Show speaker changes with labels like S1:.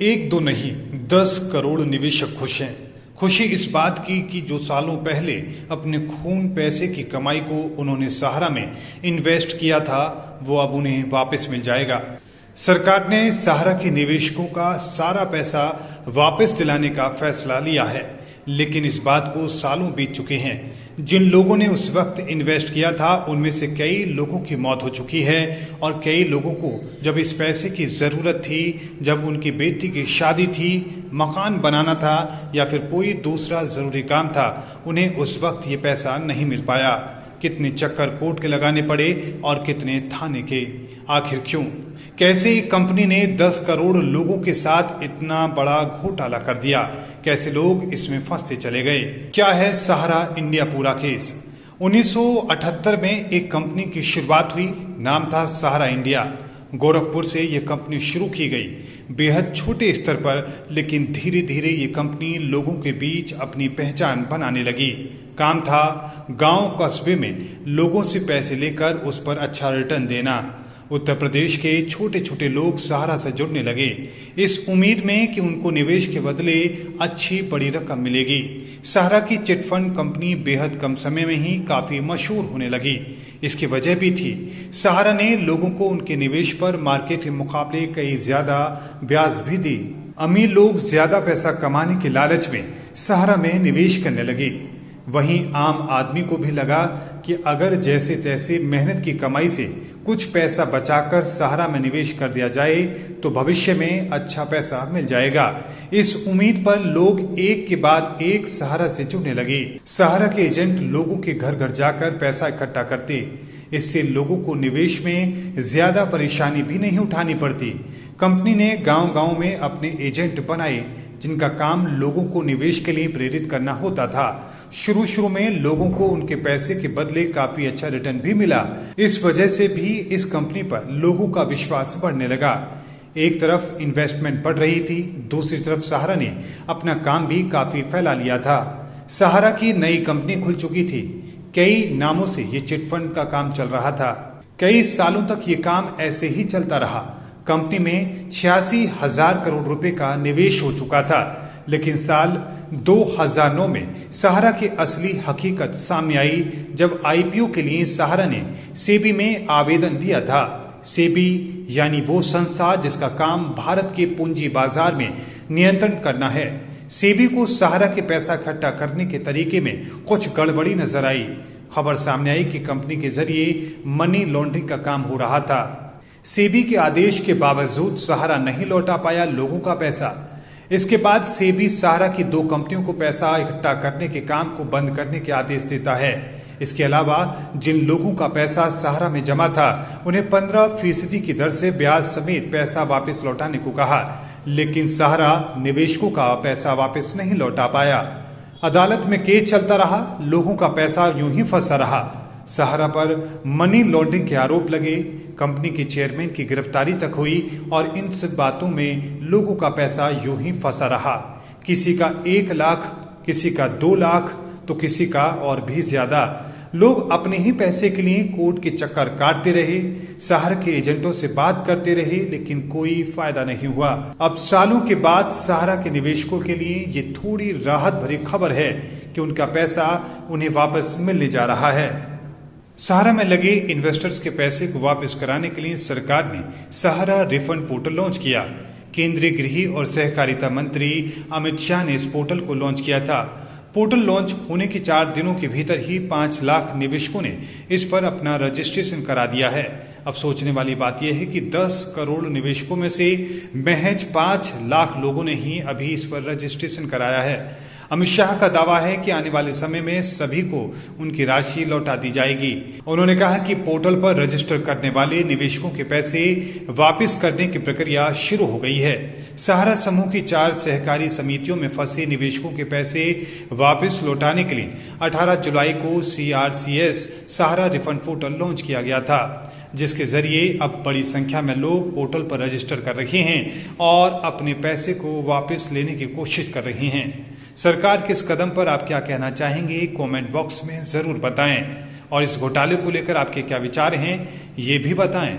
S1: एक दो नहीं 10 करोड़ निवेशक खुश हैं। खुशी इस बात की कि जो सालों पहले अपने खून पैसे की कमाई को उन्होंने सहारा में इन्वेस्ट किया था वो अब उन्हें वापस मिल जाएगा। सरकार ने सहारा के निवेशकों का सारा पैसा वापस दिलाने का फैसला लिया है, लेकिन इस बात को सालों बीत चुके हैं। जिन लोगों ने उस वक्त इन्वेस्ट किया था उनमें से कई लोगों की मौत हो चुकी है और कई लोगों को जब इस पैसे की ज़रूरत थी, जब उनकी बेटी की शादी थी, मकान बनाना था या फिर कोई दूसरा ज़रूरी काम था, उन्हें उस वक्त ये पैसा नहीं मिल पाया। कितने चक्कर कोर्ट के लगाने पड़े और कितने थाने के। आखिर क्यों? कैसे एक कंपनी ने 10 करोड़ लोगों के साथ इतना बड़ा घोटाला कर दिया? कैसे लोग इसमें फंसते चले गए? क्या है सहारा इंडिया पूरा केस? 1978 में एक कंपनी की शुरुआत हुई, नाम था सहारा इंडिया। गोरखपुर से ये कंपनी शुरू की गई, बेहद छोटे स्तर पर, लेकिन धीरे धीरे ये कंपनी लोगों के बीच अपनी पहचान बनाने लगी। काम था गांव कस्बे में लोगों से पैसे लेकर उस पर अच्छा रिटर्न देना। उत्तर प्रदेश के छोटे छोटे लोग सहारा से जुड़ने लगे, इस उम्मीद में कि उनको निवेश के बदले अच्छी बड़ी रकम मिलेगी। सहारा की चिटफंड कंपनी बेहद कम समय में ही काफ़ी मशहूर होने लगी। इसकी वजह भी थी, सहारा ने लोगों को उनके निवेश पर मार्केट के मुकाबले कई ज़्यादा ब्याज भी दी। अमीर लोग ज़्यादा पैसा कमाने के लालच में सहारा में निवेश करने लगे। वहीं आम आदमी को भी लगा कि अगर जैसे तैसे मेहनत की कमाई से कुछ पैसा बचाकर सहारा में निवेश कर दिया जाए तो भविष्य में अच्छा पैसा मिल जाएगा। इस उम्मीद पर लोग एक के बाद एक सहारा से जुड़ने लगे। सहारा के एजेंट लोगों के घर घर जाकर पैसा इकट्ठा करते। इससे लोगों को निवेश में ज्यादा परेशानी भी नहीं उठानी पड़ती। कंपनी ने गांव-गांव में अपने एजेंट बनाए जिनका काम लोगों को निवेश के लिए प्रेरित करना होता था। शुरू में लोगों को उनके पैसे के बदले काफी अच्छा रिटर्न भी मिला। इस वजह से भी इस कंपनी पर लोगों का विश्वास बढ़ने लगा। एक तरफ इन्वेस्टमेंट बढ़ रही थी, दूसरी तरफ सहारा ने अपना काम भी काफी फैला लिया था। सहारा की नई कंपनी खुल चुकी थी, कई नामों से ये चिटफंड का काम चल रहा था। कई सालों तक ये काम ऐसे ही चलता रहा। कंपनी में 86,000 करोड़ रुपए का निवेश हो चुका था, लेकिन साल 2009 में सहारा की असली हकीकत सामने आई जब आईपीओ के लिए सहारा ने सेबी में आवेदन दिया था। सेबी यानी वो संस्था जिसका काम भारत के पूंजी बाजार में नियंत्रण करना है। सेबी को सहारा के पैसा इकट्ठा करने के तरीके में कुछ गड़बड़ी नजर आई। खबर सामने आई कि कंपनी के जरिए मनी लॉन्ड्रिंग का काम हो रहा था। सेबी के आदेश के बावजूद सहारा नहीं लौटा पाया लोगों का पैसा। इसके बाद सेबी सहारा की 2 कंपनियों को पैसा इकट्ठा करने के काम को बंद करने के आदेश देता है। इसके अलावा जिन लोगों का पैसा सहारा में जमा था उन्हें 15% की दर से ब्याज समेत पैसा वापस लौटाने को कहा, लेकिन सहारा निवेशकों का पैसा वापस नहीं लौटा पाया। अदालत में केस चलता रहा, लोगों का पैसा यूं ही फंसा रहा। सहारा पर मनी लॉन्ड्रिंग के आरोप लगे, कंपनी के चेयरमैन की गिरफ्तारी तक हुई और इन सब बातों में लोगों का पैसा यूं ही फंसा रहा। किसी का 1 लाख, किसी का 2 लाख तो किसी का और भी ज्यादा। लोग अपने ही पैसे के लिए कोर्ट के चक्कर काटते रहे, सहारा के एजेंटों से बात करते रहे, लेकिन कोई फायदा नहीं हुआ। अब सालों के बाद सहारा के निवेशकों के लिए ये थोड़ी राहत भरी खबर है कि उनका पैसा उन्हें वापस मिलने जा रहा है। सहारा में लगे इन्वेस्टर्स के पैसे को वापस कराने के लिए सरकार ने सहारा रिफंड पोर्टल लॉन्च किया। केंद्रीय गृह और सहकारिता मंत्री अमित शाह ने इस पोर्टल को लॉन्च किया था। पोर्टल लॉन्च होने के 4 दिनों के भीतर ही 5 लाख निवेशकों ने इस पर अपना रजिस्ट्रेशन करा दिया है। अब सोचने वाली बात यह है कि 10 करोड़ निवेशकों में से महज 5 लाख लोगों ने ही अभी इस पर रजिस्ट्रेशन कराया है। अमित शाह का दावा है कि आने वाले समय में सभी को उनकी राशि लौटा दी जाएगी। उन्होंने कहा कि पोर्टल पर रजिस्टर करने वाले निवेशकों के पैसे वापस करने की प्रक्रिया शुरू हो गई है। सहारा समूह की 4 सहकारी समितियों में फंसे निवेशकों के पैसे वापस लौटाने के लिए 18 जुलाई को CRCS सहारा रिफंड पोर्टल लॉन्च किया गया था, जिसके जरिए अब बड़ी संख्या में लोग पोर्टल पर रजिस्टर कर रहे हैं और अपने पैसे को वापस लेने की कोशिश कर रहे हैं। सरकार के इस कदम पर आप क्या कहना चाहेंगे, कमेंट बॉक्स में जरूर बताएं और इस घोटाले को लेकर आपके क्या विचार हैं ये भी बताएं।